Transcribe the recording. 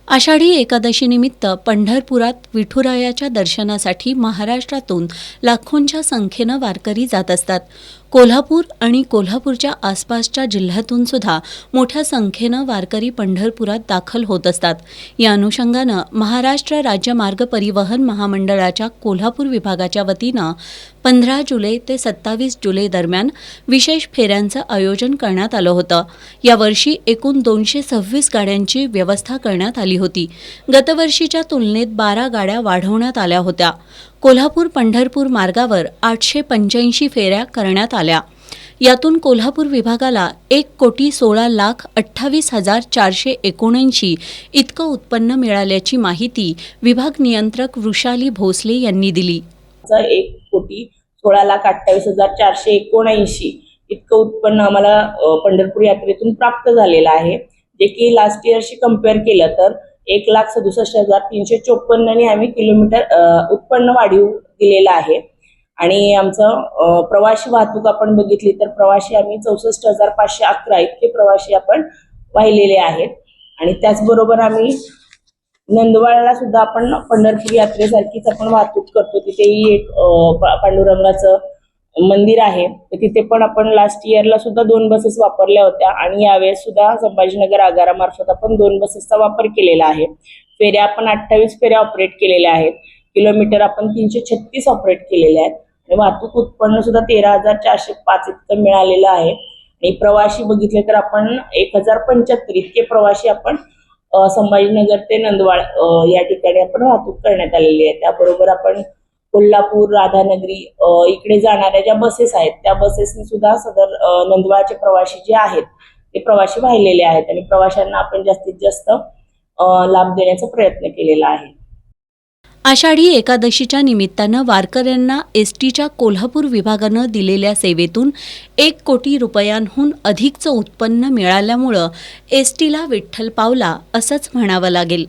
आषाढी एकादशीनिमित्त पंढरपुरात विठुरायाच्या दर्शनासाठी महाराष्ट्रातून लाखोंच्या संख्येनं वारकरी जात असतात। कोल्हापूर आणि कोल्हापूरच्या आसपासच्या जिल्ह्यातून सुद्धा मोठ्या संख्येनं वारकरी पंढरपुरात दाखल होत असतात। या अनुषंगानं महाराष्ट्र राज्य मार्ग परिवहन महामंडळाच्या कोल्हापूर विभागाच्या वतीनं 15 जुलै ते 27 जुलै दरम्यान विशेष फेऱ्यांचं आयोजन करण्यात आलं होतं। यावर्षी एकूण 226 गाड्यांची व्यवस्था करण्यात आली होती। गतवर्षीच्या तुलनेत 12 गाड्या वाढवण्यात आल्या होत्या। कोल्हापूर पंढरपूर मार्गावर 885 फेऱ्या करण्यात आल्या। यातून कोल्हापूर विभागाला 1,16,28,479 इतकं उत्पन्न मिळाल्याची माहिती विभाग नियंत्रक वृषाली भोसले यांनी दिली। 1,28,479 इतकं उत्पन्न आम्हाला पंढरपूर यात्रेतून प्राप्त झालेलं आहे, जे की लास्ट इयरशी कंपेअर केलं तर 1,67,354 ने आम्ही किलोमीटर उत्पन्न वाढीव दिलेलं आहे। आणि आमचं प्रवासी वाहतूक आपण बघितली तर प्रवासी आम्ही 64,511 इतके प्रवासी आपण वाहिलेले आहेत। आणि त्याचबरोबर आम्ही नंदवाळला सुद्धा आपण पंढरपूर यात्रेसारखीच आपण वाहतूक करतो। तिथेही एक पांडुरंगाचं मंदिर आहे, तर तिथे पण आपण लास्ट इयरला सुद्धा 2 बसेस वापरल्या होत्या आणि यावेळेस सुद्धा संभाजीनगर आगारामार्फत आपण 2 बसेसचा वापर केलेला आहे। फेऱ्या आपण 28 फेऱ्या ऑपरेट केलेल्या आहेत, किलोमीटर आपण 336 ऑपरेट केलेले आहेत आणि वाहतूक उत्पन्न सुद्धा 13,405 इतकं मिळालेलं आहे। आणि प्रवासी बघितले तर आपण 1,075 इतके प्रवासी आपण संभाजीनगर ते नंदवाळ या ठिकाणी आपण वाहतूक करण्यात आलेली आहे। त्याबरोबर आपण कोल्हापूर राधानगरी इकडे जाणाऱ्या ज्या बसेस आहेत त्या बसेसनी सुद्धा सदर नंदवाळचे प्रवासी जे आहेत ते प्रवासी वाहिलेले आहेत आणि प्रवाशांना आपण जास्तीत जास्त लाभ देण्याचा प्रयत्न केलेला आहे। आषाढी एकादशीच्या निमित्तानं वारकऱ्यांना एसटीच्या कोल्हापूर विभागानं दिलेल्या सेवेतून 1 कोटी रुपयांहून अधिकचं उत्पन्न मिळाल्यामुळं एसटीला विठ्ठल पावला असंच म्हणावं लागेल।